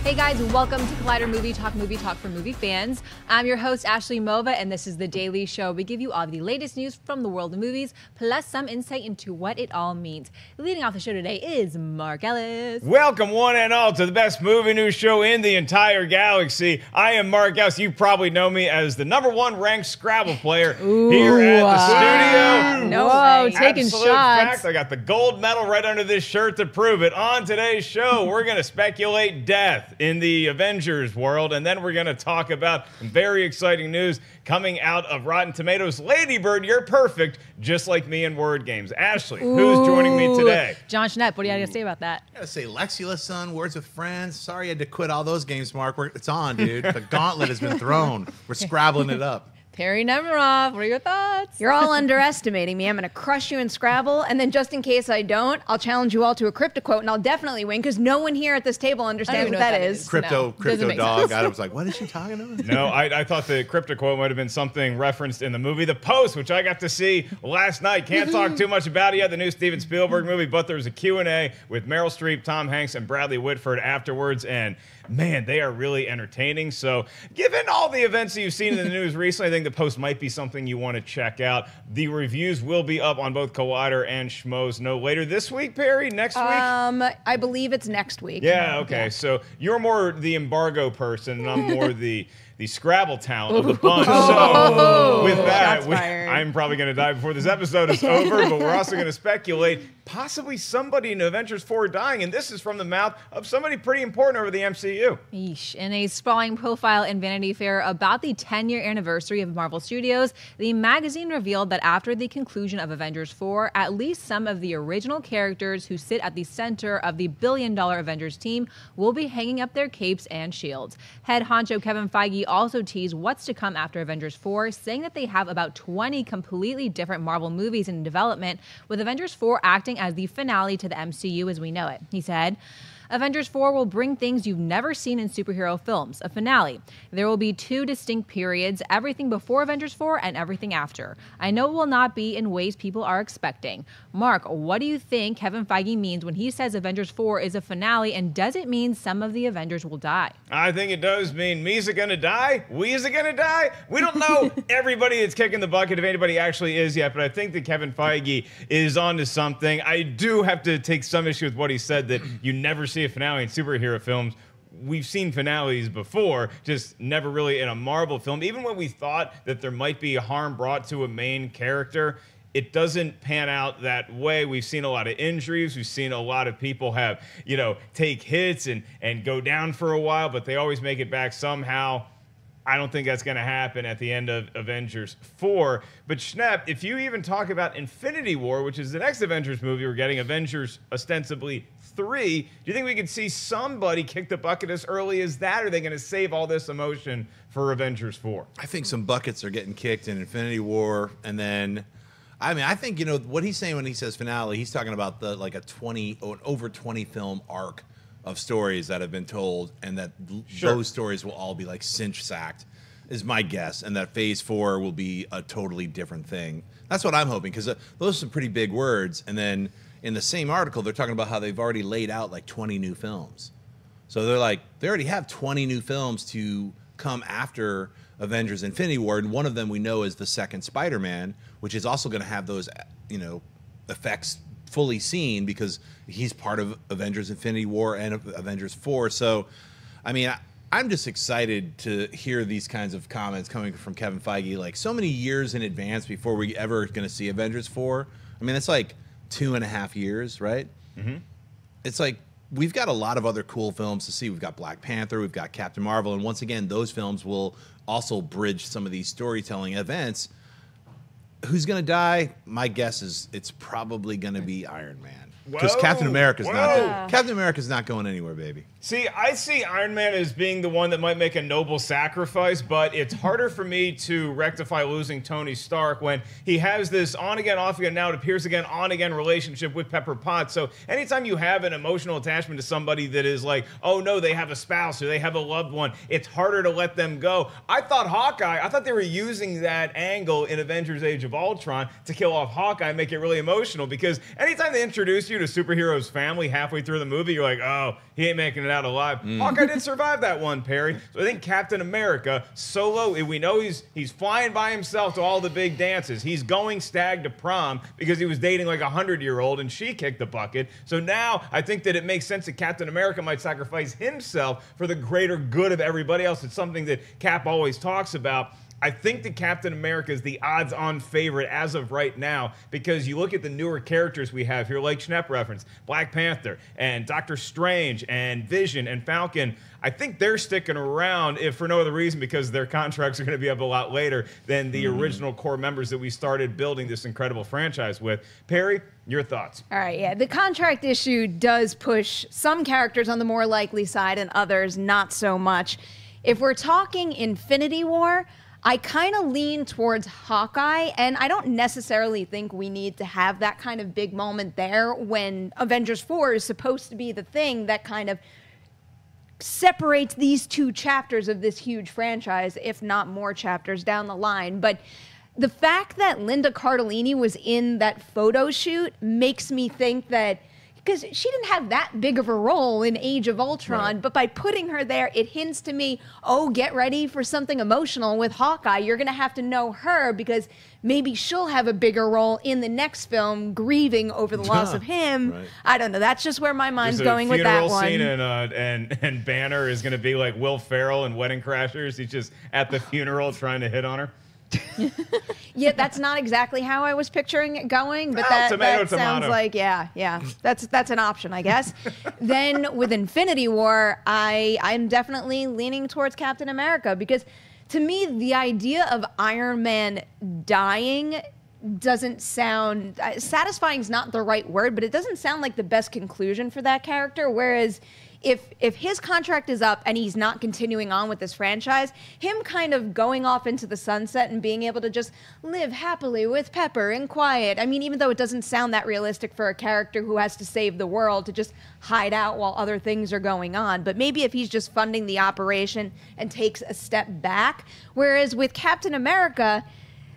Hey guys, welcome to Collider Movie Talk for movie fans. I'm your host, Ashley Mova, and this is The Daily Show. We give you all the latest news from the world of movies, plus some insight into what it all means. Leading off the show today is Mark Ellis. Welcome one and all to the best movie news show in the entire galaxy. I am Mark Ellis. You probably know me as the #1 ranked Scrabble player here at the studio. No way. Taking Absolute shots. fact, I got the gold medal right under this shirt to prove it. On today's show, we're going to speculate death in the Avengers world, and then we're going to talk about very exciting news coming out of Rotten Tomatoes. Lady Bird, you're perfect, just like me in word games. Ashley, who's joining me today? Jon Schnepp, what do you have to say about that? I gotta say, Lexula, son, Words with Friends. Sorry I had to quit all those games, Mark. It's on, dude. The gauntlet has been thrown. We're scrabbling it up. Perri Nemiroff, what are your thoughts? You're all underestimating me. I'm going to crush you in Scrabble, and then just in case I don't, I'll challenge you all to a crypto quote, and I'll definitely win because no one here at this table understands what that is. Crypto make dog. sense. I was like, what is she talking about? No, I thought the crypto quote might have been something referenced in the movie The Post, which I got to see last night. Can't talk too much about it yet, the new Steven Spielberg movie, but there was a Q&A with Meryl Streep, Tom Hanks, and Bradley Whitford afterwards, and man, they are really entertaining. So given all the events that you've seen in the news recently, I think The Post might be something you want to check out. The reviews will be up on both Collider and Schmoes no later this week, Perri? Next week? I believe it's next week. Yeah, okay. So you're more the embargo person, and I'm more the Scrabble talent of the bunch. So with that, I'm probably going to die before this episode is over, but we're also going to speculate possibly somebody in Avengers 4 dying, and this is from the mouth of somebody pretty important over the MCU. Yeesh. In a sprawling profile in Vanity Fair about the 10-year anniversary of Marvel Studios, the magazine revealed that after the conclusion of Avengers 4, at least some of the original characters who sit at the center of the billion-dollar Avengers team will be hanging up their capes and shields. Head honcho Kevin Feige also teased what's to come after Avengers 4, saying that they have about 20 completely different Marvel movies in development, with Avengers 4 acting as the finale to the MCU as we know it. He said, Avengers 4 will bring things you've never seen in superhero films, a finale. There will be 2 distinct periods, everything before Avengers 4 and everything after. I know it will not be in ways people are expecting. Mark, what do you think Kevin Feige means when he says Avengers 4 is a finale, and does it mean some of the Avengers will die? I think it does mean me's it gonna die? We is it gonna die? We don't know everybody that's kicking the bucket if anybody actually is yet, but I think that Kevin Feige is onto something. I do have to take some issue with what he said, that you never see a finale in superhero films. We've seen finales before, just never really in a Marvel film. Even when we thought that there might be harm brought to a main character, it doesn't pan out that way. We've seen a lot of injuries. We've seen a lot of people have, take hits and go down for a while, but they always make it back somehow. I don't think that's going to happen at the end of Avengers 4. But Schnepp, if you even talk about Infinity War, which is the next Avengers movie, we're getting Avengers ostensibly 3. Do you think we could see somebody kick the bucket as early as that, or are they going to save all this emotion for Avengers 4? I think some buckets are getting kicked in Infinity War, and then, I think, what he's saying when he says finale, he's talking about an over 20 film arc of stories that have been told, and that those stories will all be like cinch-sacked, is my guess, and that Phase 4 will be a totally different thing. That's what I'm hoping, because those are some pretty big words, and then in the same article, they're talking about how they've already laid out like 20 new films. So they're like, they already have 20 new films to come after Avengers Infinity War, and one of them we know is the second Spider-Man, which is also going to have those, effects fully seen because he's part of Avengers Infinity War and Avengers 4. So, I'm just excited to hear these kinds of comments coming from Kevin Feige, like so many years in advance before we ever going to see Avengers 4. It's like 2.5 years, right? Mm-hmm. It's like we've got a lot of other cool films to see. We've got Black Panther, we've got Captain Marvel, and once again, those films will also bridge some of these storytelling events. Who's going to die? My guess is it's probably going to be Iron Man. Because Captain America's not going anywhere, baby. See, I see Iron Man as being the one that might make a noble sacrifice, but it's harder for me to rectify losing Tony Stark when he has this on-again, off-again, now it appears again, on-again relationship with Pepper Potts. So anytime you have an emotional attachment to somebody that is like, oh no, they have a spouse or they have a loved one, it's harder to let them go. I thought they were using that angle in Avengers Age of Ultron to kill off Hawkeye and make it really emotional, because anytime they introduce you rescued a superhero's family halfway through the movie, you're like, oh, he ain't making it out alive. Hawkeye did survive that one, Perry. So I think Captain America, solo, we know he's flying by himself to all the big dances. He's going stag to prom because he was dating like a 100-year-old and she kicked the bucket. So now I think that it makes sense that Captain America might sacrifice himself for the greater good of everybody else. It's something that Cap always talks about. I think that Captain America is the odds-on favorite as of right now because you look at the newer characters we have here, like Schnepp referenced, Black Panther and Doctor Strange and Vision and Falcon. I think they're sticking around, if for no other reason, because their contracts are going to be up a lot later than the original core members that we started building this incredible franchise with. Perry, your thoughts? All right, yeah. The contract issue does push some characters on the more likely side and others not so much. If we're talking Infinity War, I kind of lean towards Hawkeye, and I don't necessarily think we need to have that kind of big moment there when Avengers 4 is supposed to be the thing that kind of separates these two chapters of this huge franchise, if not more chapters down the line. But the fact that Linda Cardellini was in that photo shoot makes me think that, because she didn't have that big of a role in Age of Ultron, but by putting her there, it hints to me, oh, get ready for something emotional with Hawkeye. You're going to have to know her because maybe she'll have a bigger role in the next film, grieving over the loss of him. I don't know. That's just where my mind's going with that one. Funeral scene and Banner is going to be like Will Ferrell in Wedding Crashers. He's just at the funeral trying to hit on her. Yeah, that's not exactly how I was picturing it going, but that sounds like, yeah, that's an option, I guess. Then with Infinity War, I'm definitely leaning towards Captain America because to me, the idea of Iron Man dying doesn't sound satisfying is not the right word, but it doesn't sound like the best conclusion for that character. Whereas if his contract is up and he's not continuing on with this franchise, him kind of going off into the sunset and being able to just live happily with Pepper and quiet. I mean, even though it doesn't sound that realistic for a character who has to save the world to just hide out while other things are going on, but maybe if he's just funding the operation and takes a step back. Whereas with Captain America,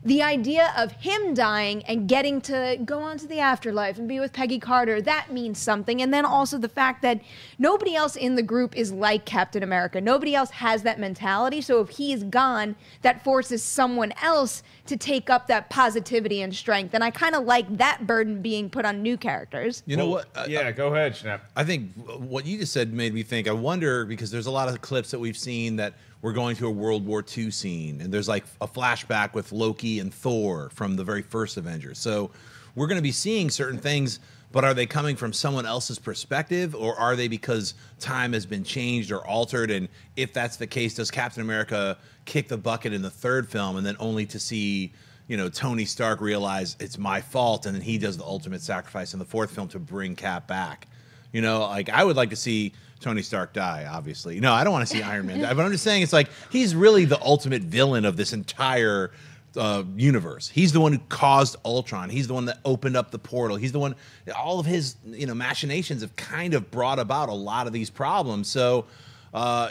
the idea of him dying and getting to go on to the afterlife and be with Peggy Carter, that means something. And then also the fact that nobody else in the group is like Captain America. Nobody else has that mentality. So if he is gone, that forces someone else to take up that positivity and strength. And I kind of like that burden being put on new characters. You know what? Yeah, go ahead, Schnepp. I think what you just said made me think. I wonder, because there's a lot of clips that we've seen that we're going to a World War II scene, and there's like a flashback with Loki and Thor from the very first Avengers. So we're going to be seeing certain things, but are they coming from someone else's perspective, or are they because time has been changed or altered? And if that's the case, does Captain America kick the bucket in the third film and then only to see, you know, Tony Stark realize it's my fault, and then he does the ultimate sacrifice in the fourth film to bring Cap back? You know, like I would like to see Tony Stark die, obviously. No, I don't want to see Iron Man die, but I'm just saying it's like he's really the ultimate villain of this entire universe. He's the one who caused Ultron. He's the one that opened up the portal. He's the one, all of his, you know, machinations have kind of brought about a lot of these problems. So,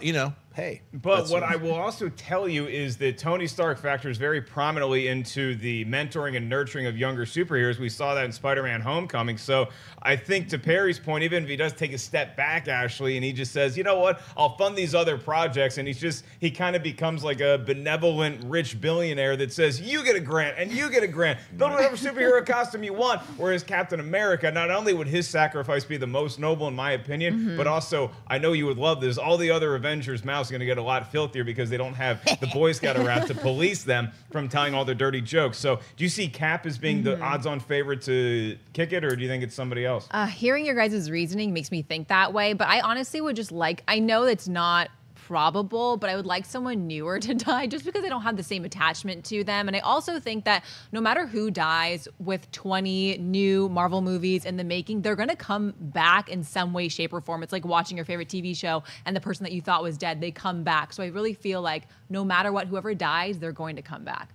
you know, hey. But what I will also tell you is that Tony Stark factors very prominently into the mentoring and nurturing of younger superheroes. We saw that in Spider-Man Homecoming. So I think to Perry's point, even if he does take a step back, Ashley, and he just says, you know what, I'll fund these other projects, and he kind of becomes like a benevolent rich billionaire that says, you get a grant and you get a grant. Build whatever superhero costume you want. Whereas Captain America, not only would his sacrifice be the most noble in my opinion, but also, I know you would love this, all the other Avengers' mouths are going to get a lot filthier because they don't have the Boy Scout around to police them from telling all their dirty jokes. So do you see Cap as being the odds-on favorite to kick it, or do you think it's somebody else? Hearing your guys' reasoning makes me think that way, but I honestly would just like, I know it's not probable, but I would like someone newer to die just because I don't have the same attachment to them. And I also think that no matter who dies with 20 new Marvel movies in the making, they're going to come back in some way, shape, or form. It's like watching your favorite TV show and the person that you thought was dead, they come back. So I really feel like no matter what, whoever dies, they're going to come back.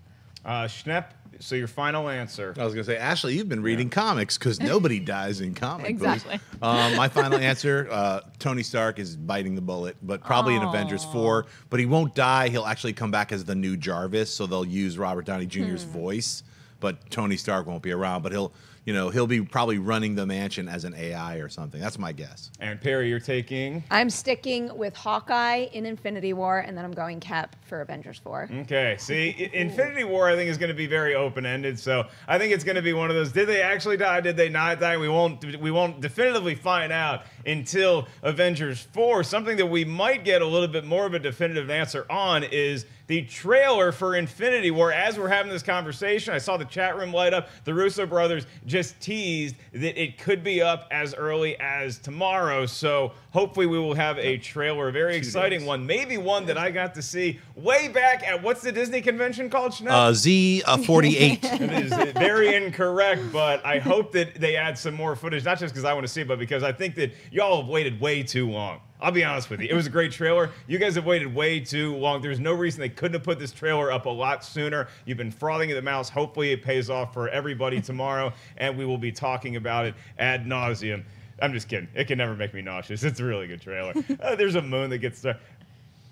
Schnepp, so your final answer. I was going to say, Ashley, you've been reading comics because nobody dies in comics. Exactly. My final answer, Tony Stark is biting the bullet, but probably in Avengers 4. But he won't die. He'll actually come back as the new Jarvis, so they'll use Robert Downey Jr.'s voice. but Tony Stark won't be around. But he'll be probably running the mansion as an AI or something. That's my guess. And Perri, you're taking? I'm sticking with Hawkeye in Infinity War, and then I'm going Cap for Avengers 4. Okay, see, Infinity War I think is going to be very open-ended, so I think it's going to be one of those, did they actually die, did they not die? We won't definitively find out until Avengers 4. Something that we might get a little bit more of a definitive answer on is the trailer for Infinity War. As we're having this conversation, I saw the chat room light up. The Russo brothers just teased that it could be up as early as tomorrow. So hopefully we will have a trailer, a very exciting one. Maybe one that I got to see way back at, what's the Disney convention called, Schnepp? Z48. It is very incorrect, but I hope that they add some more footage, not just because I want to see it, but because I think that y'all have waited way too long. I'll be honest with you. It was a great trailer. You guys have waited way too long. There's no reason they couldn't have put this trailer up a lot sooner. You've been frothing at the mouth. Hopefully it pays off for everybody tomorrow, and we will be talking about it ad nauseum. I'm just kidding. It can never make me nauseous. It's a really good trailer. There's a moon that gets there.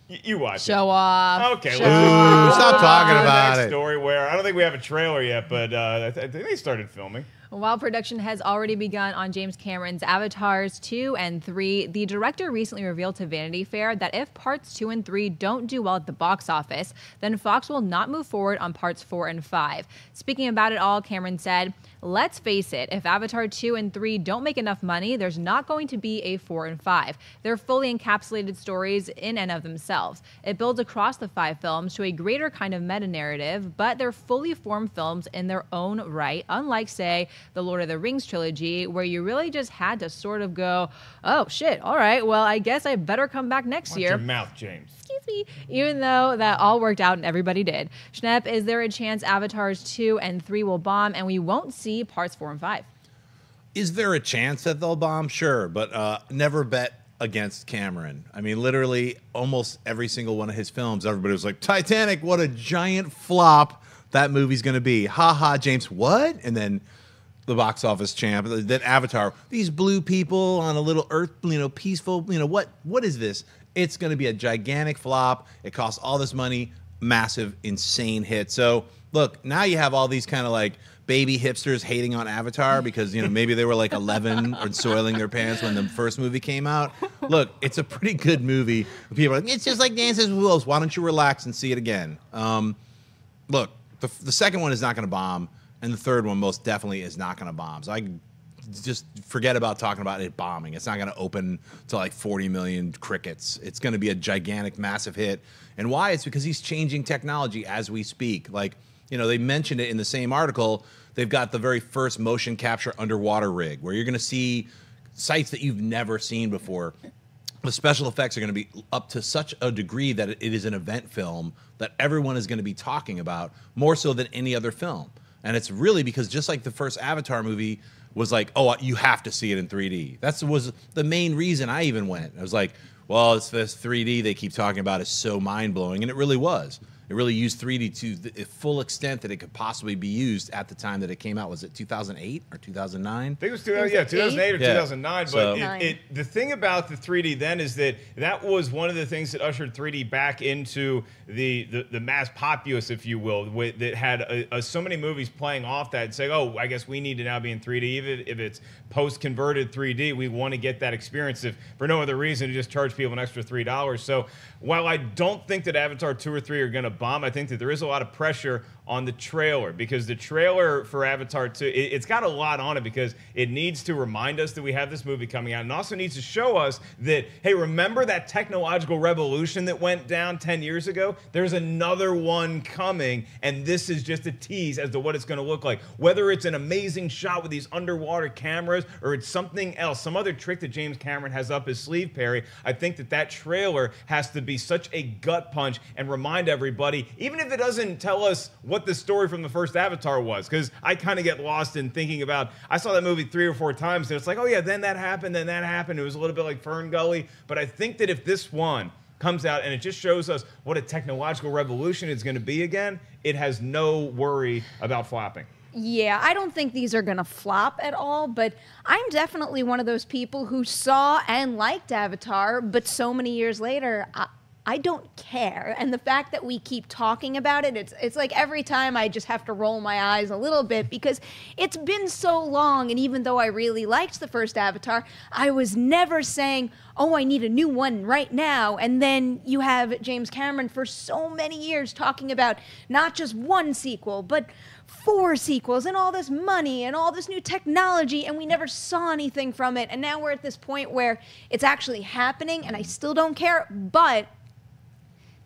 You watch Show off. Okay, Ooh, stop talking about next it. story where I don't think we have a trailer yet, but I think they started filming. While production has already begun on James Cameron's Avatars 2 and 3, the director recently revealed to Vanity Fair that if parts 2 and 3 don't do well at the box office, then Fox will not move forward on parts 4 and 5. Speaking about it all, Cameron said, "Let's face it, if Avatar 2 and 3 don't make enough money, there's not going to be a 4 and 5. They're fully encapsulated stories in and of themselves. It builds across the 5 films to a greater kind of meta-narrative, but they're fully formed films in their own right, unlike, say, the Lord of the Rings trilogy, where you really just had to sort of go, oh shit, all right, well, I guess I better come back next year." Watch your mouth, James. Excuse me. Even though that all worked out and everybody did. Schnepp, is there a chance Avatars 2 and 3 will bomb and we won't see parts 4 and 5? Is there a chance that they'll bomb? Sure, but never bet against Cameron. I mean, literally almost every single one of his films, everybody was like, Titanic, what a giant flop that movie's going to be. Ha ha, James, what? And then the box office champ, then Avatar, these blue people on a little earth, peaceful, what is this? It's going to be a gigantic flop. It costs all this money, massive, insane hit. So look, now you have all these kind of like baby hipsters hating on Avatar because, maybe they were like 11 and soiling their pants when the first movie came out. Look, it's a pretty good movie. People are like, it's just like Dances with Wolves. Why don't you relax and see it again? Look, the second one is not going to bomb. And the third one most definitely is not going to bomb. So I just forget about talking about it bombing. It's not going to open to like 40 million crickets. It's going to be a gigantic, massive hit. And why? It's because he's changing technology as we speak. Like, they mentioned it in the same article. They've got the very first motion capture underwater rig where you're going to see sites that you've never seen before. The special effects are going to be up to such a degree that it is an event film that everyone is going to be talking about more so than any other film. And it's really because just like the first Avatar movie was like, oh, you have to see it in 3D. That was the main reason I even went. I was like, well, it's this 3D they keep talking about is so mind-blowing. And it really was. It really used 3D to the full extent that it could possibly be used at the time that it came out. Was it 2008 or 2009? I think it was 2008 or 2009. So, but the thing about the 3D then is that was one of the things that ushered 3D back into the mass populace, if you will, that had so many movies playing off that and saying, oh, I guess we need to now be in 3D. Even if it's post-converted 3D, we want to get that experience if for no other reason to just charge people an extra $3. So while I don't think that Avatar 2 or 3 are going to bomb, I think that there is a lot of pressure on the trailer because the trailer for Avatar 2, it's got a lot on it because it needs to remind us that we have this movie coming out and also needs to show us that, hey, remember that technological revolution that went down 10 years ago? There's another one coming, and this is just a tease as to what it's going to look like. Whether it's an amazing shot with these underwater cameras or it's something else, some other trick that James Cameron has up his sleeve, Perri, I think that trailer has to be such a gut punch and remind everybody, even if it doesn't tell us what the story from the first Avatar was, because I kind of get lost in thinking about, I saw that movie 3 or 4 times, and it's like, oh yeah, then that happened, then that happened. It was a little bit like Fern Gully, but I think that if this one comes out and it just shows us what a technological revolution is going to be again, it has no worry about flopping. Yeah, I don't think these are going to flop at all, but I'm definitely one of those people who saw and liked Avatar, but so many years later, I don't care. And the fact that we keep talking about it, it's like every time I just have to roll my eyes a little bit because it's been so long. And even though I really liked the first Avatar, I was never saying, oh, I need a new one right now. And then you have James Cameron for so many years talking about not just one sequel, but 4 sequels and all this money and all this new technology, and we never saw anything from it. And now we're at this point where it's actually happening, and I still don't care, but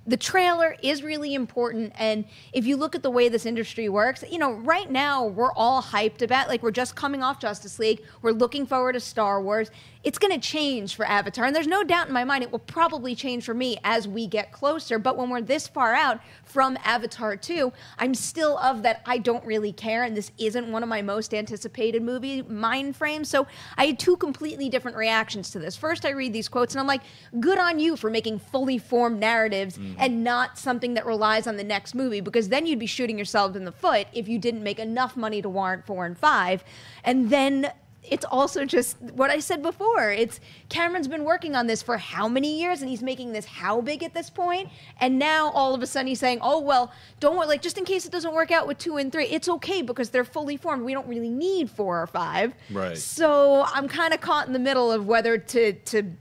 the trailer is really important. And if you look at the way this industry works, you know, right now we're all hyped about, like, we're just coming off Justice League. We're looking forward to Star Wars. It's going to change for Avatar. And there's no doubt in my mind it will probably change for me as we get closer. But when we're this far out from Avatar 2, I'm still of that I don't really care. And this isn't one of my most anticipated movie mind frames. So I had 2 completely different reactions to this. First, I read these quotes and I'm like, good on you for making fully formed narratives and not something that relies on the next movie, because then you'd be shooting yourself in the foot if you didn't make enough money to warrant 4 and 5. And then it's also just what I said before. It's Cameron's been working on this for how many years, and he's making this how big at this point? And now all of a sudden he's saying, oh, well, don't worry, like, just in case it doesn't work out with 2 and 3, it's okay because they're fully formed. We don't really need 4 or 5. Right. So I'm kind of caught in the middle of whether to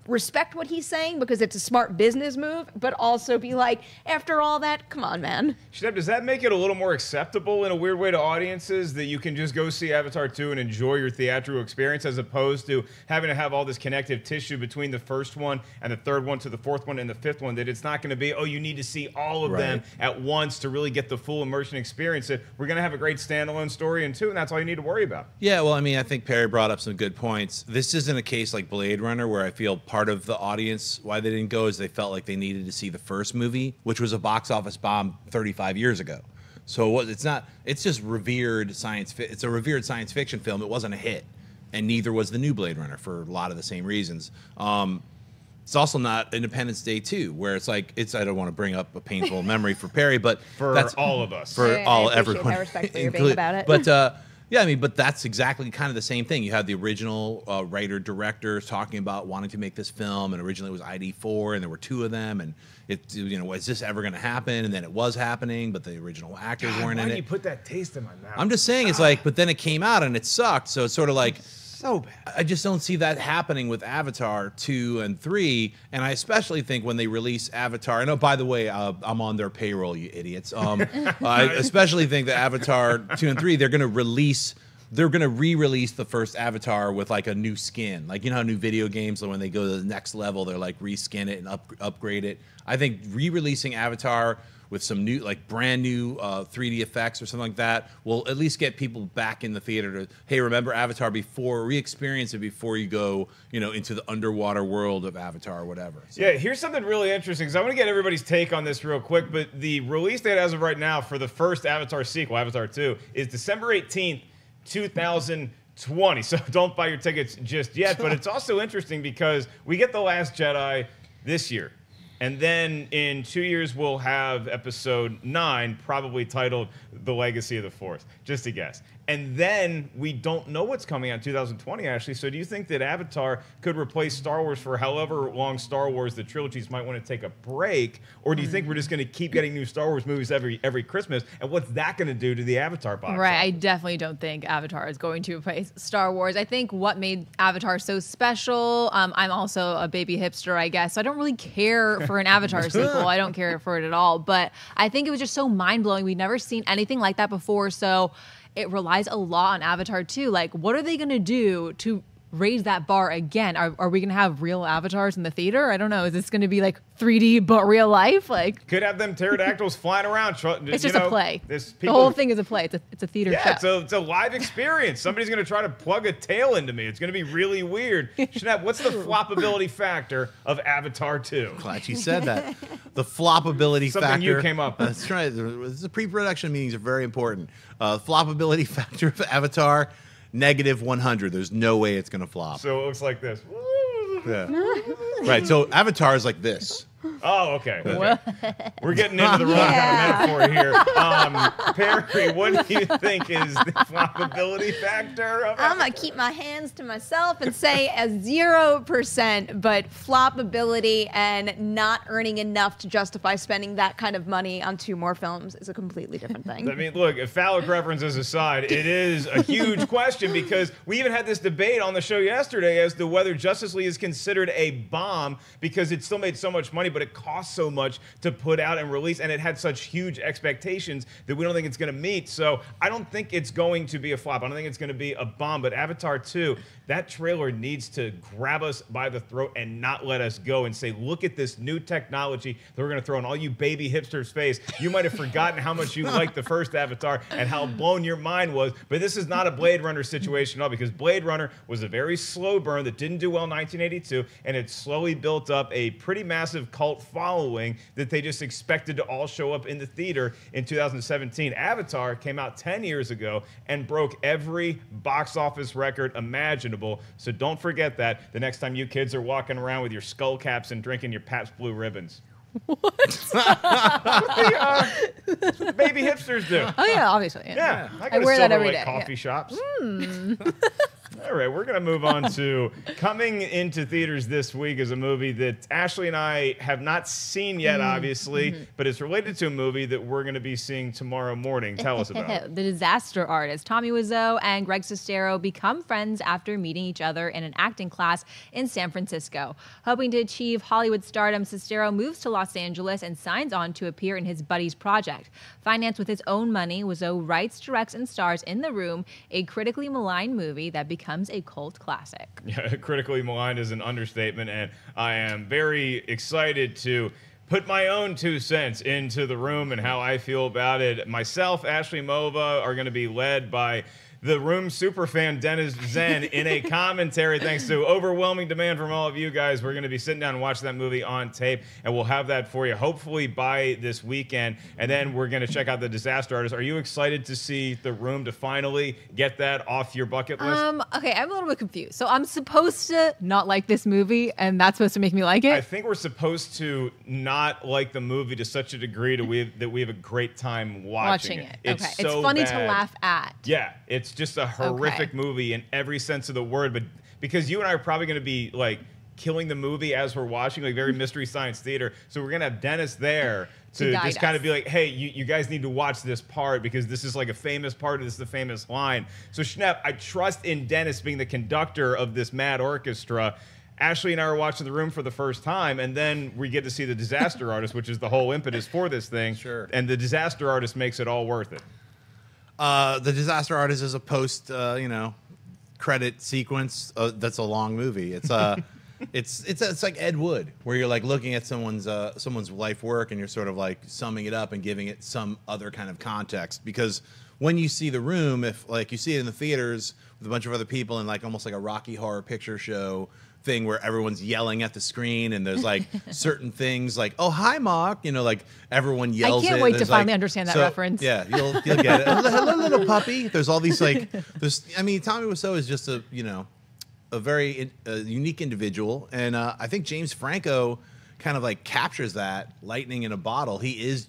respect what he's saying because it's a smart business move, but also be like, after all that, come on, man. Schnepp, does that make it a little more acceptable in a weird way to audiences that you can just go see Avatar 2 and enjoy your theatrical experience as opposed to having to have all this connective tissue between the first one and the third one to the fourth one and the fifth one, that it's not going to be, oh, you need to see all of them at once to really get the full immersion experience. We're going to have a great standalone story in 2, and that's all you need to worry about. Yeah, well, I mean, I think Perri brought up some good points. This isn't a case like Blade Runner where I feel part of the audience, why they didn't go, is they felt like they needed to see the first movie, which was a box office bomb 35 years ago. So it's not, it's just revered science. It's a revered science fiction film. It wasn't a hit, and neither was the new Blade Runner for a lot of the same reasons. It's also not Independence Day 2, where it's like, I don't want to bring up a painful memory for Perri, but for that's all of us. For all everyone. I respect for your being about it. But yeah, I mean, but that's exactly kind of the same thing. You have the original writer-director talking about wanting to make this film, and originally it was ID4, and there were 2 of them, and it, you know, is this ever going to happen? And then it was happening, but the original actors weren't in it. Why did you put that taste in my mouth? I'm just saying, it's like, but then it came out and it sucked, so it's sort of like, so bad. I just don't see that happening with Avatar 2 and 3, and I especially think when they release Avatar, and oh, by the way, I'm on their payroll, you idiots. I especially think that Avatar 2 and 3, they're going to re-release the first Avatar with like a new skin. Like, you know how new video games, when they go to the next level, they're like reskin it and upgrade it. I think re-releasing Avatar with some new, like brand new 3D effects or something like that will at least get people back in the theater to, hey, remember Avatar before, re-experience it before you go, you know, into the underwater world of Avatar or whatever. So. Yeah, here's something really interesting, because I want to get everybody's take on this real quick, but the release date as of right now for the first Avatar sequel, Avatar 2, is December 18th, 2020. So don't buy your tickets just yet, but it's also interesting because we get The Last Jedi this year. And then in 2 years, we'll have episode 9, probably titled The Legacy of the Force. Just a guess. And then we don't know what's coming out in 2020, actually. So do you think that Avatar could replace Star Wars for however long Star Wars, the trilogies, might want to take a break? Or do you think we're just going to keep getting new Star Wars movies every Christmas? And what's that going to do to the Avatar box Right. office? I definitely don't think Avatar is going to replace Star Wars. I think what made Avatar so special, I'm also a baby hipster, I guess, so I don't really care for an Avatar sequel. I don't care for it at all. But I think it was just so mind-blowing. We'd never seen anything like that before, so it relies a lot on Avatar 2. Like, what are they going to do to raise that bar again? Are we going to have real avatars in the theater? I don't know. Is this going to be like 3D but real life? Like, could have them pterodactyls flying around. It's just a play. The whole thing is a play. It's a theater show. Yeah, it's a live experience. Somebody's going to try to plug a tail into me. It's going to be really weird. Schnepp, what's the floppability factor of Avatar 2? Glad you said that. The floppability factor. Something you came up with. That's right. The pre-production meetings are very important. Floppability factor of Avatar, -100. There's no way it's going to flop. So it looks like this. Yeah. Right. So Avatar is like this. Oh, okay. We're getting into the wrong kind of metaphor here. Perri, what do you think is the floppability factor of I'm going to keep my hands to myself and say a 0%, but floppability and not earning enough to justify spending that kind of money on 2 more films is a completely different thing. I mean, look, if phallic references aside, it is a huge question because we even had this debate on the show yesterday as to whether Justice League is considered a bomb because it still made so much money, but it cost so much to put out and release, and it had such huge expectations that we don't think it's going to meet. So I don't think it's going to be a flop. I don't think it's going to be a bomb, but Avatar 2, that trailer needs to grab us by the throat and not let us go and say, look at this new technology that we're going to throw in all you baby hipsters' face. You might have forgotten how much you liked the first Avatar and how blown your mind was, but this is not a Blade Runner situation at all because Blade Runner was a very slow burn that didn't do well in 1982, and it slowly built up a pretty massive cult following that they just expected to all show up in the theater in 2017. Avatar came out 10 years ago and broke every box office record imaginable, so don't forget that the next time you kids are walking around with your skull caps and drinking your Pabst Blue Ribbons. What? That's what the baby hipsters do. Oh yeah, obviously. Yeah, I wear that every day. Coffee shops. All right, we're going to move on to coming into theaters this week is a movie that Ashley and I have not seen yet, obviously, but it's related to a movie that we're going to be seeing tomorrow morning. Tell us about it. The Disaster Artist. Tommy Wiseau and Greg Sestero become friends after meeting each other in an acting class in San Francisco. Hoping to achieve Hollywood stardom, Sestero moves to Los Angeles and signs on to appear in his buddy's project. Financed with his own money, Wiseau writes, directs, and stars in The Room, a critically maligned movie that becomes a cult classic. Yeah, critically maligned is an understatement, and I am very excited to put my own 2 cents into The Room and how I feel about it. Myself, Ashley, Mova are going to be led by The Room superfan Dennis Zen in a commentary. Thanks to overwhelming demand from all of you guys, we're going to be sitting down and watching that movie on tape, and we'll have that for you hopefully by this weekend. And then we're going to check out The Disaster Artist. Are you excited to see The Room, to finally get that off your bucket list? Okay, I'm a little bit confused. So I'm supposed to not like this movie, and that's supposed to make me like it? I think we're supposed to not like the movie to such a degree that we have a great time watching it. Okay, It's so funny bad. to laugh at. Yeah, it's just a horrific movie in every sense of the word, but because you and I are probably going to be like killing the movie as we're watching, like very Mystery Science Theater, so we're going to have Dennis there to just kind of be like, hey, you guys need to watch this part because this is like a famous part, this is the famous line. So Schnepp, I trust in Dennis being the conductor of this mad orchestra. Ashley and I are watching The Room for the first time, and then we get to see The Disaster Artist, which is the whole impetus for this thing. Sure. And The Disaster Artist makes it all worth it. The Disaster Artist is a post, credit sequence. That's a long movie. It's it's like Ed Wood, where you're like looking at someone's life work and you're sort of like summing it up and giving it some other kind of context. Because when you see The Room, if like you see it in the theaters with a bunch of other people and like almost like a Rocky Horror Picture Show thing where everyone's yelling at the screen and there's like certain things like, oh, hi, Mark, like everyone yells. I can't wait to finally understand that reference. Yeah, you'll get it. Hello, little puppy. There's all these like, Tommy Wiseau is just a very unique individual, and I think James Franco kind of like captures that lightning in a bottle. He is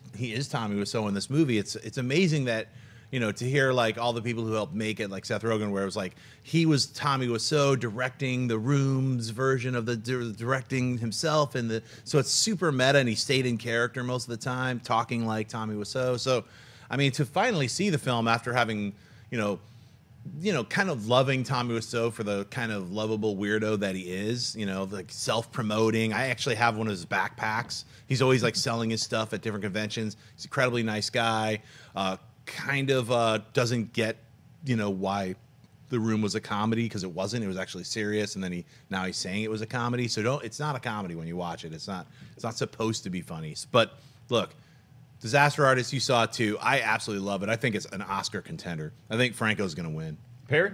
Tommy Wiseau in this movie. It's amazing that to hear like all the people who helped make it, like Seth Rogen, where it was like he was Tommy Wiseau directing The Room's version of the directing himself, and so it's super meta, and he stayed in character most of the time, talking like Tommy Wiseau. So, I mean, to finally see the film after having kind of loving Tommy Wiseau for the kind of lovable weirdo that he is, like self-promoting. I actually have one of his backpacks. He's always like selling his stuff at different conventions. He's an incredibly nice guy. Kind of doesn't get, why The Room was a comedy, because it wasn't. It was actually serious, and then now he's saying it was a comedy. So it's not a comedy when you watch it. It's not supposed to be funny. But look, Disaster Artist, you saw it too. I absolutely love it. I think it's an Oscar contender. I think Franco's going to win. Perri?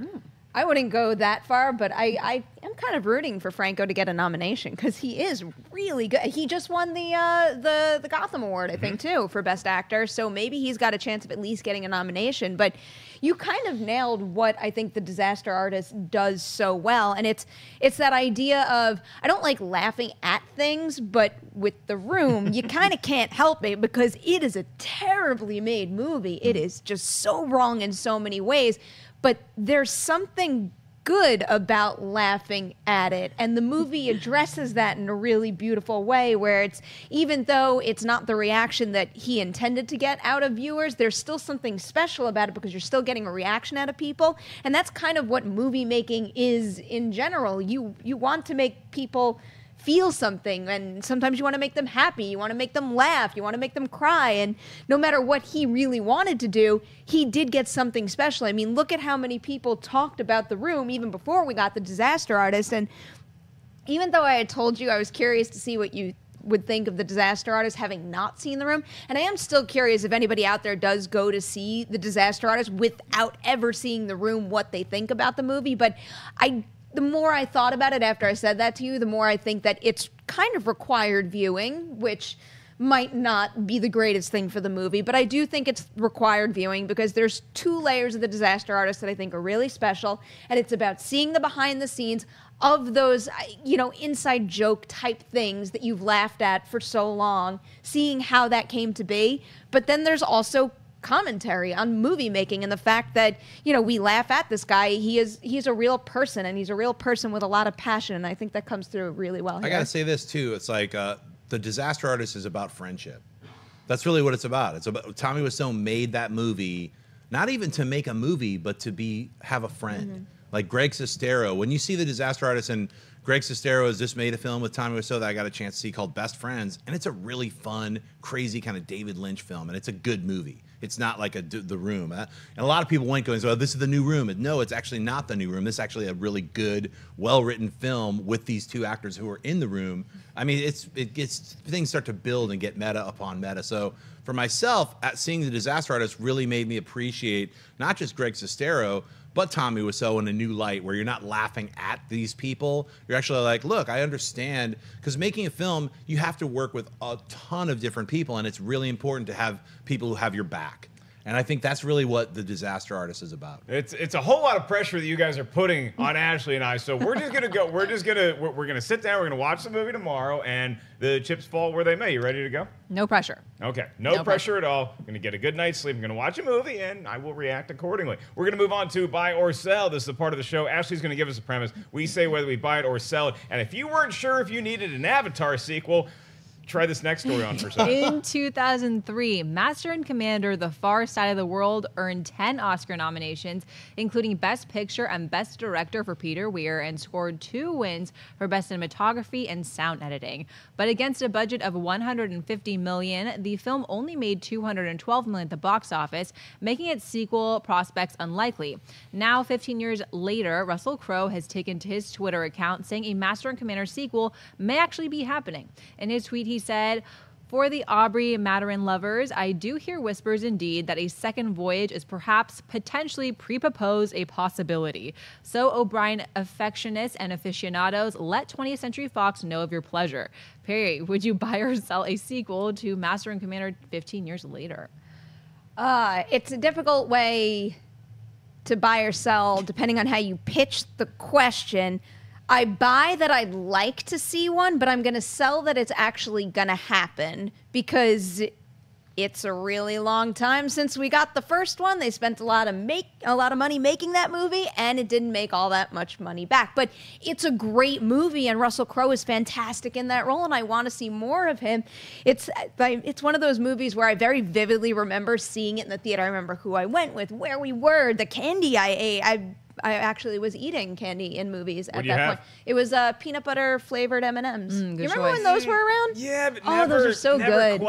I wouldn't go that far, but I am kind of rooting for Franco to get a nomination because he is really good. He just won the Gotham Award, I think, too, for Best Actor. So maybe he's got a chance of at least getting a nomination. But you kind of nailed what I think The Disaster Artist does so well. And it's that idea of, I don't like laughing at things, but with The Room, you kind of can't help it because it is a terribly made movie. It is just so wrong in so many ways. But there's something good about laughing at it. And the movie addresses that in a really beautiful way where it's, even though it's not the reaction that he intended to get out of viewers, there's still something special about it because you're still getting a reaction out of people. And that's kind of what movie making is in general. You want to make people feel something, and sometimes you want to make them happy, you want to make them laugh, you want to make them cry, and no matter what he really wanted to do, he did get something special. I mean, look at how many people talked about The Room even before we got The Disaster Artist, and even though I had told you I was curious to see what you would think of The Disaster Artist having not seen The Room, and I am still curious if anybody out there does go to see The Disaster Artist without ever seeing The Room, what they think about the movie, but the more I thought about it after I said that to you, the more I think that it's kind of required viewing, which might not be the greatest thing for the movie, but I do think it's required viewing because there's 2 layers of The Disaster Artist that I think are really special, and it's about seeing the behind the scenes of those, inside joke type things that you've laughed at for so long, seeing how that came to be, but then there's also commentary on movie making and the fact that, we laugh at this guy. He's a real person, and he's a real person with a lot of passion, and I think that comes through really well here. I gotta say this too. It's like The Disaster Artist is about friendship. That's really what it's about. It's about Tommy Wiseau made that movie not even to make a movie, but to have a friend. Like Greg Sestero. When you see The Disaster Artist, and Greg Sestero has just made a film with Tommy Wiseau that I got a chance to see called Best Friends, and it's a really fun, crazy kind of David Lynch film, and it's a good movie. It's not like The Room. And a lot of people went going, "Oh, this is the new Room." And no, it's actually not the new Room. This is actually a really good, well-written film with these 2 actors who are in the room. I mean, things start to build and get meta upon meta. So for myself, seeing The Disaster Artist really made me appreciate not just Greg Sestero, but Tommy Wiseau in a new light, where you're not laughing at these people. You're actually like, look, I understand, because making a film, you have to work with a ton of different people, and it's really important to have people who have your back. And I think that's really what The Disaster Artist is about. It's a whole lot of pressure that you guys are putting on Ashley and I. So we're just gonna go. We're gonna sit down. We're gonna watch the movie tomorrow, and the chips fall where they may. You ready to go? No pressure. Okay, no pressure at all. I'm gonna get a good night's sleep. I'm gonna watch a movie, and I will react accordingly. We're gonna move on to buy or sell. This is the part of the show. Ashley's gonna give us a premise. We say whether we buy it or sell it. And if you weren't sure if you needed an Avatar sequel, try this next story on for a second. In 2003, Master and Commander: The Far Side of the World earned 10 Oscar nominations, including Best Picture and Best Director for Peter Weir, and scored 2 wins for Best Cinematography and Sound Editing. But against a budget of $150 million, the film only made $212 million at the box office, making its sequel prospects unlikely. Now, 15 years later, Russell Crowe has taken to his Twitter account saying a Master and Commander sequel may actually be happening. In his tweet, he said, "For the Aubrey Maturin lovers, I do hear whispers indeed that a second voyage is perhaps potentially pre-propose a possibility. So O'Brien affectionists and aficionados, let 20th Century Fox know of your pleasure." Perri, would you buy or sell a sequel to Master and Commander 15 years later? It's a difficult way to buy or sell depending on how you pitch the question. I buy that I'd like to see one, but I'm going to sell that it's actually going to happen because it's a really long time since we got the first one. They spent a lot of money making that movie, and it didn't make all that much money back. But it's a great movie, and Russell Crowe is fantastic in that role, and I want to see more of him. It's one of those movies where I very vividly remember seeing it in the theater. I remember who I went with, where we were, the candy I ate. I actually was eating candy in movies at that point. It was peanut butter flavored M&Ms. You remember when those were around? Yeah, but never, those are so good.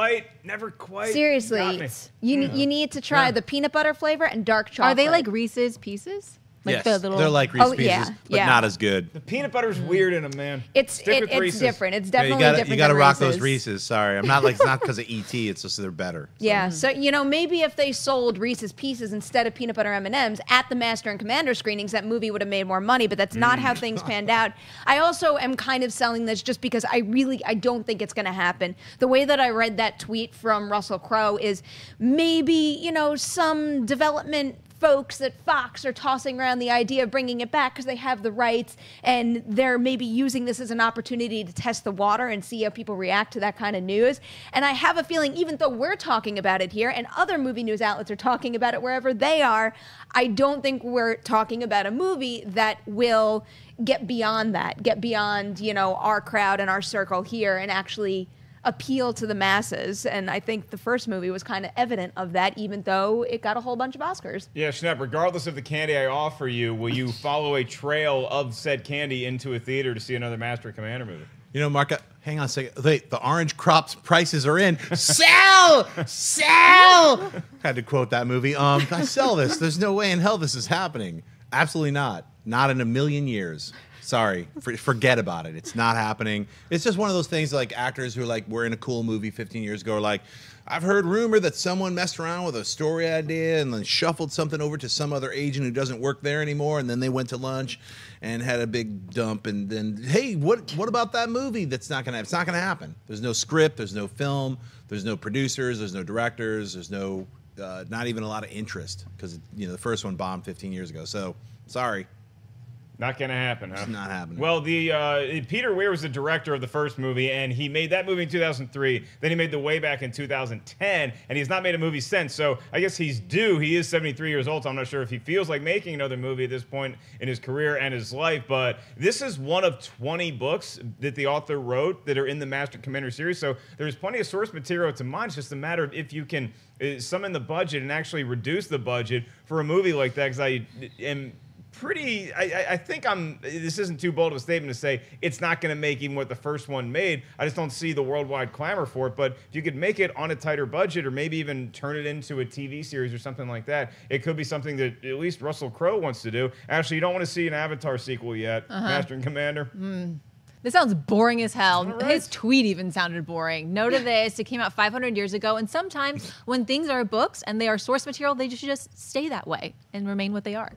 Never quite. Seriously, you need to try the peanut butter flavor and dark chocolate. Are they like Reese's Pieces? Like yes, the little... they're like Reese's Oh, Pieces, yeah, but yeah. not as good. The peanut butter's weird in them, man. It's Stick with Reese's. different. It's Yeah, definitely different. you gotta than rock those Reese's. Reese's. Sorry, I'm not like it's not because of ET. It's just they're better. So. Yeah, so maybe if they sold Reese's Pieces instead of peanut butter M&Ms at the Master and Commander screenings, that movie would have made more money. But that's not how things panned out. I also am kind of selling this just because I don't think it's going to happen. The way that I read that tweet from Russell Crowe is maybe some development folks at Fox are tossing around the idea of bringing it back because they have the rights, and they're maybe using this as an opportunity to test the water and see how people react to that kind of news. And I have a feeling, even though we're talking about it here and other movie news outlets are talking about it wherever they are, I don't think we're talking about a movie that will get beyond that, get beyond, our crowd and our circle here and actually appeal to the masses. And I think the first movie was kind of evident of that, even though it got a whole bunch of Oscars. Yeah, Schnepp, regardless of the candy I offer you, will you follow a trail of said candy into a theater to see another Master and Commander movie? Mark, hang on a second. Wait, the orange crops prices are in. Sell! Sell! Had to quote that movie. I sell this. There's no way in hell this is happening. Absolutely not. Not in a million years. Sorry, forget about it. It's not happening. It's just one of those things like actors who were in a cool movie 15 years ago are like, I've heard rumor that someone messed around with a story idea and then shuffled something over to some other agent who doesn't work there anymore, and then they went to lunch and had a big dump, and then, hey, what about that movie? It's not gonna happen. There's no script, there's no film, there's no producers, there's no directors, there's no not even a lot of interest because the first one bombed 15 years ago. So sorry. Not going to happen, huh? It's not happening. Well, Peter Weir was the director of the first movie, and he made that movie in 2003. Then he made The Way Back in 2010, and he's not made a movie since. So I guess he's due. He is 73 years old, so I'm not sure if he feels like making another movie at this point in his career and his life. But this is one of 20 books that the author wrote that are in the Master Commander series. So there's plenty of source material to mine. It's just a matter of if you can summon the budget and actually reduce the budget for a movie like that, because I am... I think this isn't too bold of a statement to say it's not going to make even what the first one made. I just don't see the worldwide clamor for it. But if you could make it on a tighter budget or maybe even turn it into a TV series or something like that, it could be something that at least Russell Crowe wants to do. Actually, you don't want to see an Avatar sequel yet, Master and Commander. This sounds boring as hell. Right. His tweet even sounded boring. No to this. It came out 500 years ago. And sometimes when things are books and they are source material, they should just stay that way and remain what they are.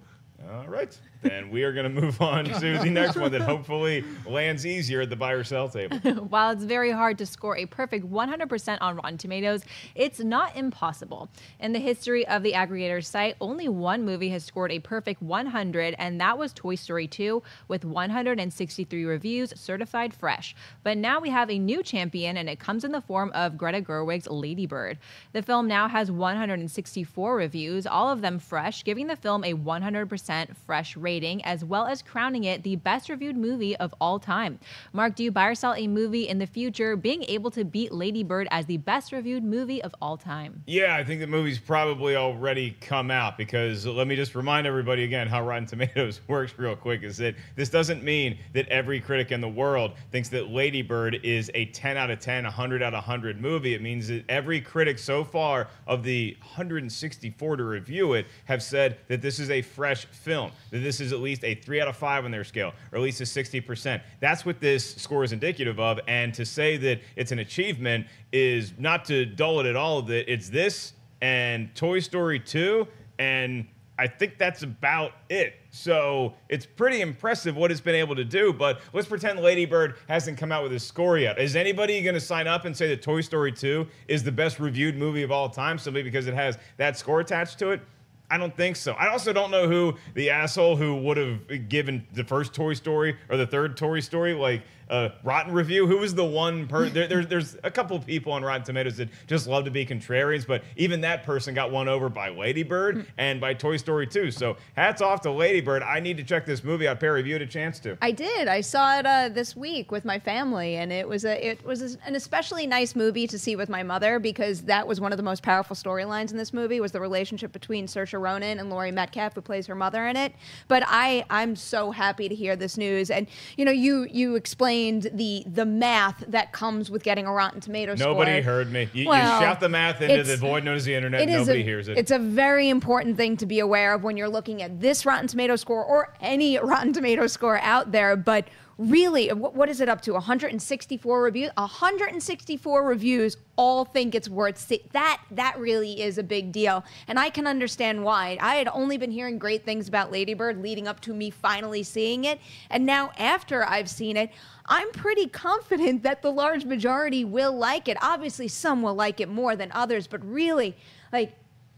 All right. Then we are going to move on to the next one that hopefully lands easier at the buy or sell table. While it's very hard to score a perfect 100% on Rotten Tomatoes, it's not impossible. In the history of the aggregator site, only one movie has scored a perfect 100, and that was Toy Story 2 with 163 reviews certified fresh. But now we have a new champion, and it comes in the form of Greta Gerwig's Lady Bird. The film now has 164 reviews, all of them fresh, giving the film a 100% fresh rating, as well as crowning it the best reviewed movie of all time. Mark, do you buy or sell a movie in the future being able to beat Lady Bird as the best reviewed movie of all time? Yeah, I think the movie's probably already come out, because let me just remind everybody again how Rotten Tomatoes works real quick, is that this doesn't mean that every critic in the world thinks that Lady Bird is a 10 out of 10, 100 out of 100 movie. It means that every critic so far of the 164 to review it have said that this is a fresh film, that this is at least a 3 out of 5 on their scale, or at least a 60%. That's what this score is indicative of, and to say that it's an achievement is not to dull it at all. That it's this and Toy Story 2, and I think that's about it. So it's pretty impressive what it's been able to do, but let's pretend Lady Bird hasn't come out with a score yet. Is anybody going to sign up and say that Toy Story 2 is the best reviewed movie of all time simply because it has that score attached to it? I don't think so. I also don't know who the asshole who would have given the first Toy Story or the third Toy Story a rotten review. Who was the one there's a couple of people on Rotten Tomatoes that just love to be contrarians, but even that person got won over by Lady Bird and by Toy Story 2. So hats off to Lady Bird. I need to check this movie out. Perri, have you had a chance to? I did. I saw it this week with my family, and it was an especially nice movie to see with my mother, because that was one of the most powerful storylines in this movie, was the relationship between Saoirse Ronan and Laurie Metcalf, who plays her mother in it. But I'm so happy to hear this news. And you explained explained the math that comes with getting a Rotten Tomatoes score. Nobody heard me. You shout the math into the void known as the internet, and nobody hears it. It's a very important thing to be aware of when you're looking at this Rotten Tomatoes score or any Rotten Tomatoes score out there. But really, what is it up to? 164 reviews? 164 reviews all think it's worth that really is a big deal. And I can understand why. I had only been hearing great things about Lady Bird leading up to me finally seeing it. And now after I've seen it, I'm pretty confident that the large majority will like it. Obviously, some will like it more than others, but really, like,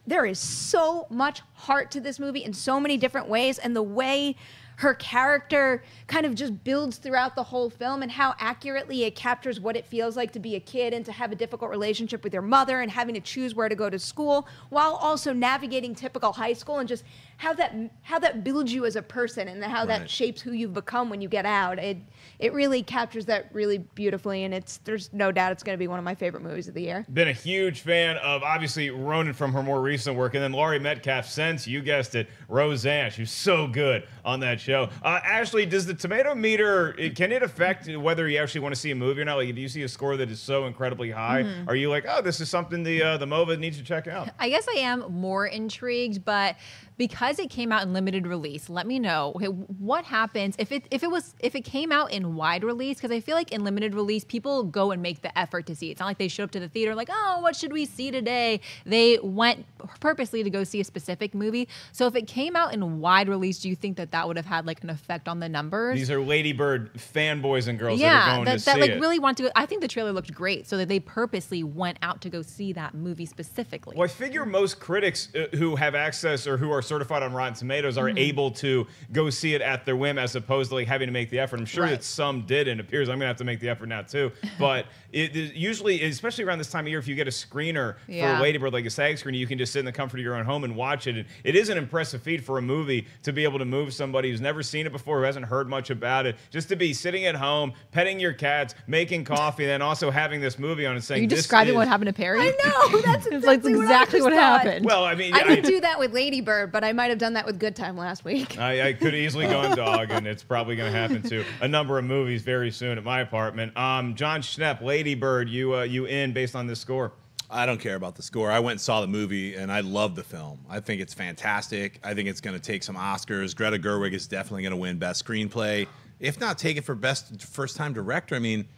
there is so much heart to this movie in so many different ways, and the way her character kind of just builds throughout the whole film and how accurately it captures what it feels like to be a kid and to have a difficult relationship with your mother and having to choose where to go to school while also navigating typical high school, and just how that builds you as a person and how that shapes who you've become when you get out. It really captures that really beautifully, and there's no doubt it's going to be one of my favorite movies of the year. Been a huge fan of, obviously, Ronan from her more recent work, and then Laurie Metcalf since, you guessed it, Roseanne. She was so good on that show. Ashley, does the tomato meter, can it affect whether you actually want to see a movie or not? Like, if you see a score that is so incredibly high, are you like, oh, this is something the Mova needs to check out? I guess I am more intrigued, but because it came out in limited release, let me know what happens if it came out in wide release, because I feel like in limited release people go and make the effort to see it. It's not like they showed up to the theater like, oh, what should we see today? They went purposely to go see a specific movie. So if it came out in wide release, do you think that would have had like an effect on the numbers? These are Lady Bird fanboys and girls that are going to see like it. really want to go. I think the trailer looked great, so that they purposely went out to go see that movie specifically. Well, I figure most critics who have access or who are certified on Rotten Tomatoes are able to go see it at their whim, as opposed to like having to make the effort. I'm sure that some did, and it appears I'm gonna have to make the effort now too. But it usually, especially around this time of year, if you get a screener for Lady Bird, like a SAG screener, you can just sit in the comfort of your own home and watch it. And it is an impressive feat for a movie to be able to move somebody who's never seen it before, who hasn't heard much about it, just to be sitting at home, petting your cats, making coffee, and then also having this movie on and saying, are you describing what happened to Perri? I know, that's exactly what happened. Well, I mean, I didn't do that with Lady Bird, but I might have done that with Good Time last week. I could easily go on dog, and it's probably going to happen to a number of movies very soon at my apartment. Jon Schnepp, Lady Bird, you in based on this score? I don't care about the score. I went and saw the movie, and I love the film. I think it's fantastic. I think it's going to take some Oscars. Greta Gerwig is definitely going to win Best Screenplay, if not take it for Best First-Time Director. I mean,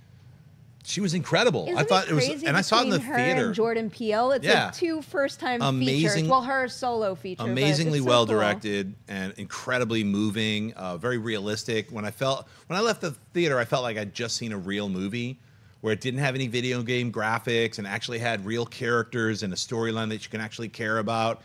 she was incredible. Isn't I thought it was, and I saw it in the her theater. And Jordan Peele. It's like two first-time features. Well, her solo feature. Amazingly well directed and incredibly moving. Very realistic. When I left the theater, I felt like I'd just seen a real movie, where it didn't have any video game graphics and actually had real characters and a storyline that you can actually care about.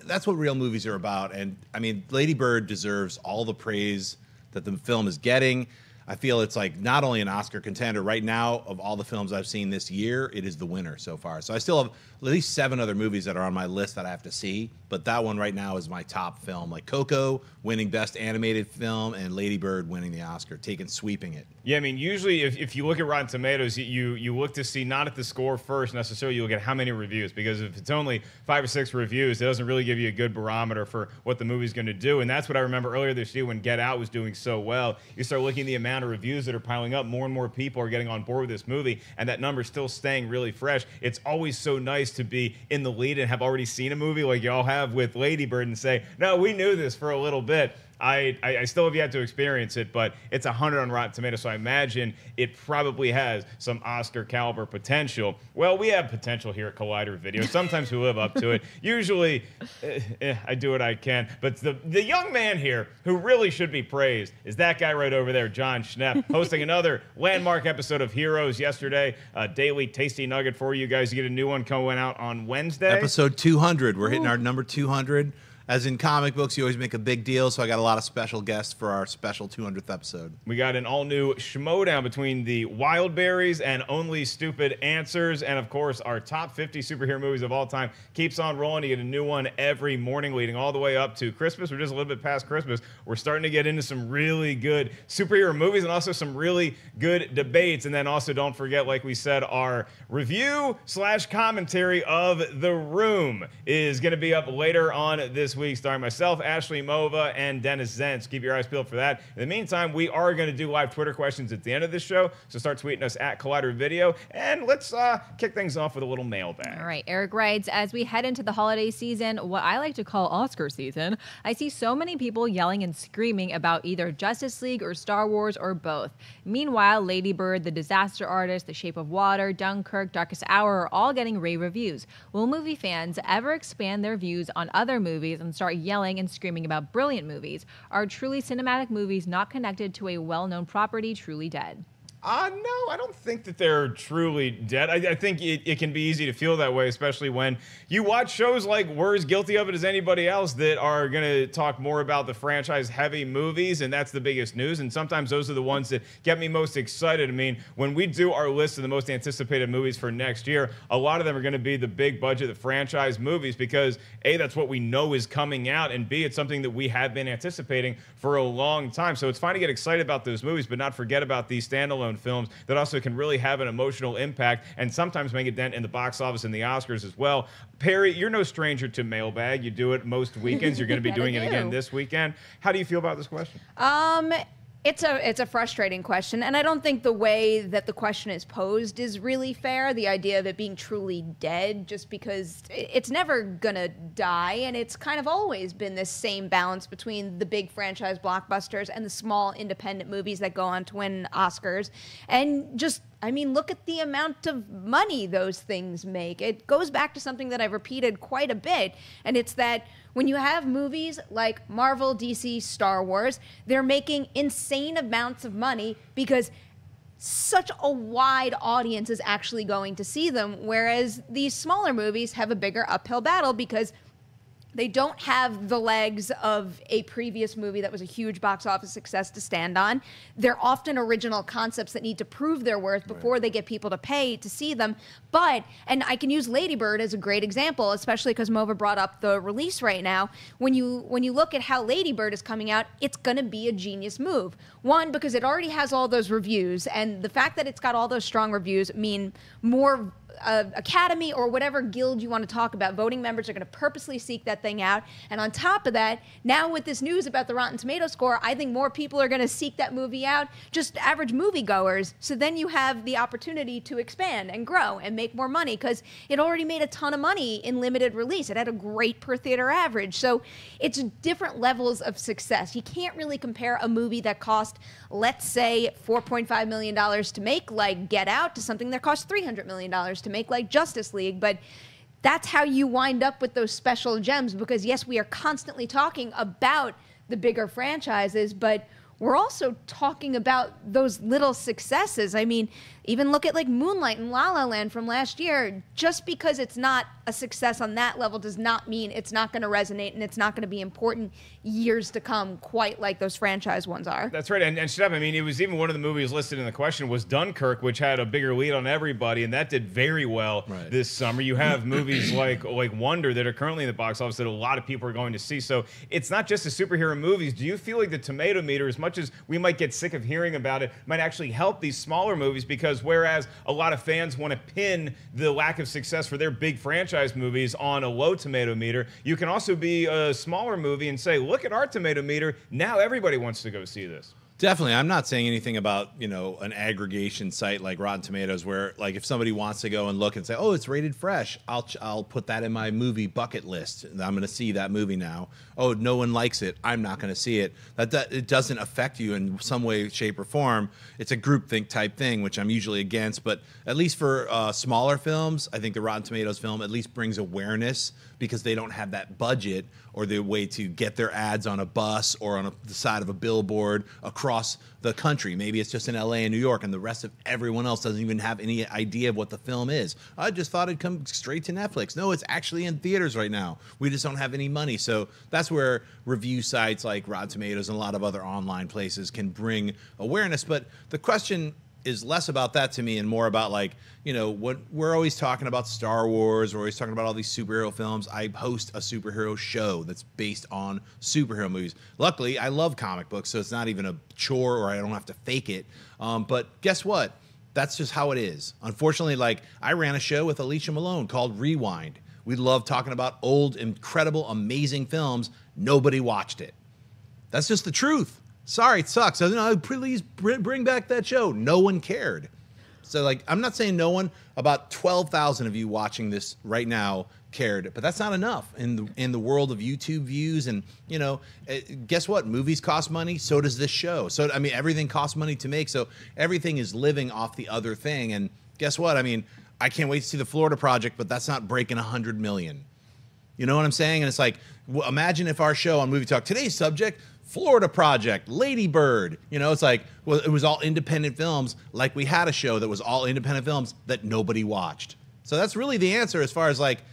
That's what real movies are about. And I mean, Lady Bird deserves all the praise that the film is getting. I feel it's like not only an Oscar contender right now, of all the films I've seen this year, it is the winner so far. So I still have at least 7 other movies that are on my list that I have to see, but that one right now is my top film. Like Coco winning Best Animated Film and Lady Bird winning the Oscar, sweeping it. Yeah, I mean, usually if you look at Rotten Tomatoes, you look to see not at the score first necessarily, you look at how many reviews, because if it's only 5 or 6 reviews, it doesn't really give you a good barometer for what the movie's going to do. And that's what I remember earlier this year when Get Out was doing so well. You start looking at the amount of reviews that are piling up, more and more people are getting on board with this movie, and that number's still staying really fresh. It's always so nice to be in the lead and have already seen a movie like y'all have with Lady Bird and say, no, we knew this for a little bit. I still have yet to experience it, but it's 100 on Rotten Tomatoes, so I imagine it probably has some Oscar caliber potential. Well, we have potential here at Collider Video. Sometimes we live up to it. Usually, I do what I can. But the young man here who really should be praised is that guy right over there, Jon Schnepp, hosting another landmark episode of Heroes yesterday. A daily tasty nugget for you guys. You get a new one coming out on Wednesday. Episode 200. We're hitting our number 200. As in comic books, you always make a big deal, so I got a lot of special guests for our special 200th episode. We got an all-new schmodown between the Wildberries and Only Stupid Answers, and of course, our top 50 superhero movies of all time keeps on rolling. You get a new one every morning leading all the way up to Christmas. We're just a little bit past Christmas. We're starting to get into some really good superhero movies and also some really good debates. And then also, don't forget, like we said, our review/commentary of The Room is going to be up later on this week, starring myself, Ashley Mova, and Dennis Zentz. Keep your eyes peeled for that. In the meantime, we are going to do live Twitter questions at the end of this show, so start tweeting us at Collider Video, and let's kick things off with a little mailbag. All right, Eric writes, as we head into the holiday season, what I like to call Oscar season, I see so many people yelling and screaming about either Justice League or Star Wars or both. Meanwhile, Lady Bird, The Disaster Artist, The Shape of Water, Dunkirk, Darkest Hour are all getting rave reviews. Will movie fans ever expand their views on other movies and start yelling and screaming about brilliant movies? Are truly cinematic movies not connected to a well-known property truly dead? No, I don't think that they're truly dead. I think it can be easy to feel that way, especially when you watch shows like We're as Guilty of It as Anybody Else that are going to talk more about the franchise-heavy movies, and that's the biggest news. And sometimes those are the ones that get me most excited. I mean, when we do our list of the most anticipated movies for next year, a lot of them are going to be the big-budget, the franchise movies, because A, that's what we know is coming out, and B, it's something that we have been anticipating for a long time. So it's fine to get excited about those movies, but not forget about these standalone films that also can really have an emotional impact and sometimes make a dent in the box office and the Oscars as well. Perri, you're no stranger to Mailbag. You do it most weekends. You're going to be doing it again this weekend. How do you feel about this question? It's a frustrating question, and I don't think the way that the question is posed is really fair. The idea of it being truly dead, just because it's never gonna die, and it's kind of always been this same balance between the big franchise blockbusters and the small independent movies that go on to win Oscars. And just, I mean, look at the amount of money those things make. It goes back to something that I've repeated quite a bit, and it's that when you have movies like Marvel, DC, Star Wars, they're making insane amounts of money because such a wide audience is actually going to see them, whereas these smaller movies have a bigger uphill battle because they don't have the legs of a previous movie that was a huge box office success to stand on. They're often original concepts that need to prove their worth before they get people to pay to see them. But, and I can use Lady Bird as a great example, especially because Mova brought up the release right now. When you look at how Lady Bird is coming out, it's going to be a genius move. One, because it already has all those reviews, and the fact that it's got all those strong reviews mean more Academy or whatever guild you want to talk about, voting members are going to purposely seek that thing out. And on top of that, now with this news about the Rotten Tomatoes score, I think more people are going to seek that movie out, just average moviegoers. So then you have the opportunity to expand and grow and make more money because it already made a ton of money in limited release. It had a great per theater average. So it's different levels of success. You can't really compare a movie that cost, let's say, $4.5 million to make, like Get Out, to something that cost $300 million to make, like Justice League. But that's how you wind up with those special gems, because yes, we are constantly talking about the bigger franchises, but we're also talking about those little successes. I mean, even look at like Moonlight and La La Land from last year. Just because it's not a success on that level does not mean it's not going to resonate and it's not going to be important years to come, quite like those franchise ones are. That's right. And Schnepp, I mean, it was even one of the movies listed in the question was Dunkirk, which had a bigger lead on everybody, and that did very well this summer. You have movies like Wonder that are currently in the box office that a lot of people are going to see. So it's not just the superhero movies. Do you feel like the tomato meter, as much as we might get sick of hearing about it, might actually help these smaller movies? Because whereas a lot of fans want to pin the lack of success for their big franchise movies on a low tomato meter, you can also be a smaller movie and say, look at our tomato meter. Now everybody wants to go see this. Definitely. I'm not saying anything about, you know, an aggregation site like Rotten Tomatoes where, like, if somebody wants to go and look and say, oh, it's rated fresh, I'll put that in my movie bucket list. I'm going to see that movie now. Oh, no one likes it, I'm not going to see it. That it doesn't affect you in some way, shape, or form. It's a groupthink type thing, which I'm usually against. But at least for smaller films, I think the Rotten Tomatoes film at least brings awareness because they don't have that budget or the way to get their ads on a bus or on the side of a billboard across the country. Maybe it's just in LA and New York, and the rest of everyone else doesn't even have any idea of what the film is. I just thought it'd come straight to Netflix. No, it's actually in theaters right now. We just don't have any money. So that's where review sites like Rotten Tomatoes and a lot of other online places can bring awareness. But the question is less about that to me and more about, like, you know, what we're always talking about Star Wars, we're always talking about all these superhero films. I host a superhero show that's based on superhero movies. Luckily, I love comic books, so it's not even a chore or I don't have to fake it. But guess what? That's just how it is. Unfortunately, like, I ran a show with Alicia Malone called Rewind. We love talking about old, incredible, amazing films. Nobody watched it. That's just the truth. Sorry, it sucks. Please bring back that show. No one cared. So, like, I'm not saying no one. About 12,000 of you watching this right now cared, but that's not enough in the world of YouTube views. And guess what? Movies cost money. So does this show. So I mean, everything costs money to make. So everything is living off the other thing. And guess what? I mean, I can't wait to see the Florida Project, but that's not breaking 100 million. You know what I'm saying? And it's like, imagine if our show on Movie Talk, today's subject, Florida Project, Lady Bird. It's like, well, it was all independent films. Like we had a show that was all independent films that nobody watched. So that's really the answer as far as like,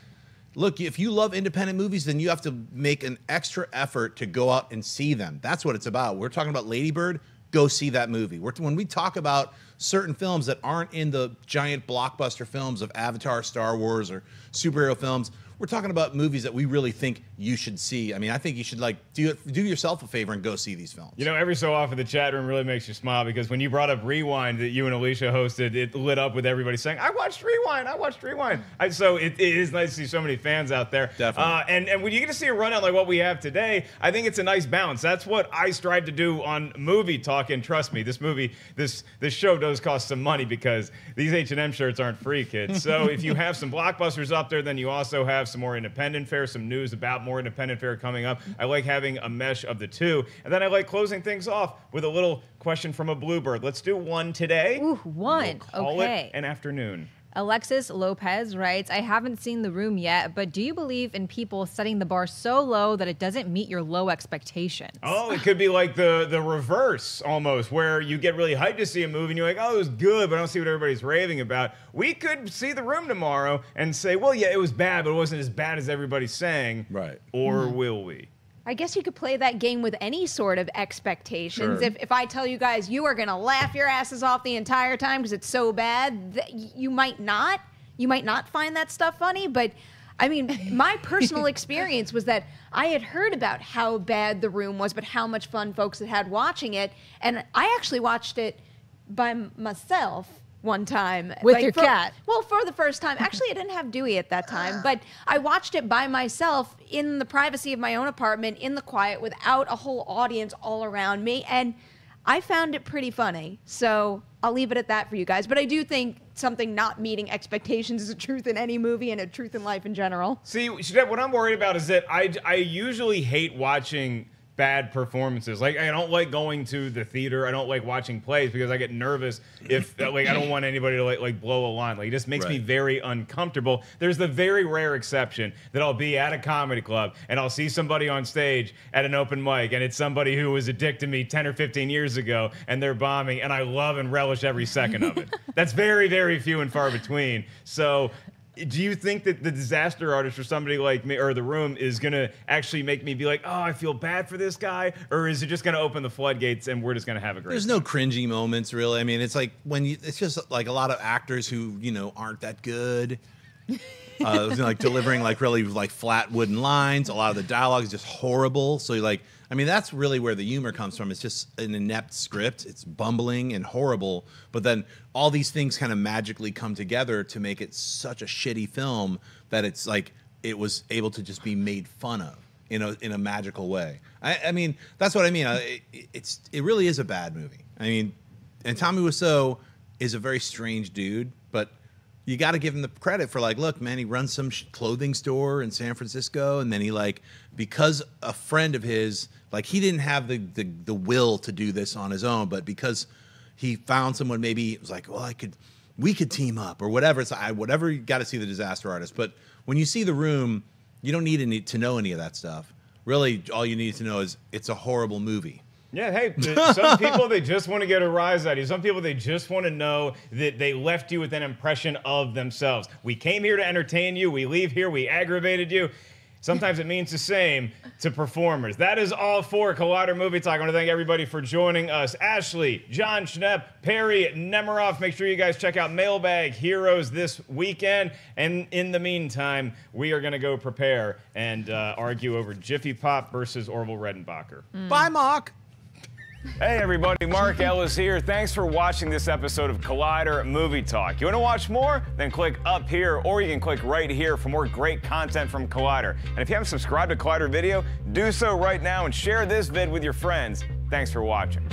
look, if you love independent movies, then you have to make an extra effort to go out and see them. That's what it's about. We're talking about Lady Bird. Go see that movie. When we talk about certain films that aren't in the giant blockbuster films of Avatar, Star Wars, or superhero films, we're talking about movies that we really think you should see. I mean, I think you should like do yourself a favor and go see these films. Every so often the chat room really makes you smile because when you brought up Rewind that you and Alicia hosted, it lit up with everybody saying, I watched Rewind. So it is nice to see so many fans out there. Definitely. And when you get to see a rundown like what we have today, I think it's a nice balance. That's what I strive to do on Movie Talk. And trust me, this show does cost some money because these H&M shirts aren't free, kids. So if you have some blockbusters up there, then you also have some more independent fare, some news about more independent fare coming up. I like having a mesh of the two. And then I like closing things off with a little question from a bluebird. Let's do one today. Ooh, one. We'll call okay. it an afternoon. Alexis Lopez writes, I haven't seen The Room yet, but do you believe in people setting the bar so low that it doesn't meet your low expectations? Oh, it could be like the reverse almost, where you get really hyped to see a movie and you're like, oh, it was good, but I don't see what everybody's raving about. We could see The Room tomorrow and say, well, yeah, it was bad, but it wasn't as bad as everybody's saying. Right. Or will we? I guess you could play that game with any sort of expectations. Sure. If I tell you guys you are going to laugh your asses off the entire time because it's so bad, you might not. You might not find that stuff funny. But, I mean, my personal experience was that I had heard about how bad The Room was, but how much fun folks had watching it. And I actually watched it by myself one time. With your cat? Well, for the first time. Actually, I didn't have Dewey at that time, but I watched it by myself in the privacy of my own apartment, in the quiet, without a whole audience all around me, and I found it pretty funny. So I'll leave it at that for you guys. But I do think something not meeting expectations is a truth in any movie and a truth in life in general. See, what I'm worried about is that I usually hate watching bad performances. Like, I don't like going to the theater. I don't like watching plays because I get nervous if like I don't want anybody to like blow a line. Like, it just makes me very uncomfortable. There's the very rare exception that I'll be at a comedy club and I'll see somebody on stage at an open mic and it's somebody who was a dick to me 10 or 15 years ago and they're bombing and I love and relish every second of it. That's very, very few and far between. So do you think that the disaster artist or somebody like me or The Room is going to actually make me be like, oh, I feel bad for this guy? Or is it just going to open the floodgates and we're just going to have a great There's no cringy moments, really. I mean, it's like it's just like a lot of actors who, aren't that good. Like delivering like really like flat wooden lines. A lot of the dialogue is just horrible. So that's really where the humor comes from. It's just an inept script. It's bumbling and horrible. But then all these things kind of magically come together to make it such a shitty film that it's like it was able to just be made fun of in a magical way. I mean, that's what I mean. It really is a bad movie. I mean, and Tommy Wiseau is a very strange dude, but you got to give him the credit for like, look, man, he runs some clothing store in San Francisco, and then he because a friend of his, he didn't have the will to do this on his own, but because he found someone, maybe it was like, well, we could team up or whatever. It's whatever. You got to see the disaster artist, but when you see The Room, you don't need to know any of that stuff. Really, all you need to know is it's a horrible movie. Yeah, hey, some people, they just want to get a rise out of you. Some people, they just want to know that they left you with an impression of themselves. We came here to entertain you. We leave here. We aggravated you. Sometimes it means the same to performers. That is all for Collider Movie Talk. I want to thank everybody for joining us. Ashley, Jon Schnepp, Perri Nemiroff. Make sure you guys check out Mailbag Heroes this weekend. And in the meantime, we are going to go prepare and argue over Jiffy Pop versus Orville Redenbacher. Bye, Mock. Hey everybody, Mark Ellis here. Thanks for watching this episode of Collider Movie Talk. You want to watch more? Then click up here, or you can click right here for more great content from Collider. And if you haven't subscribed to Collider Video, do so right now and share this vid with your friends. Thanks for watching.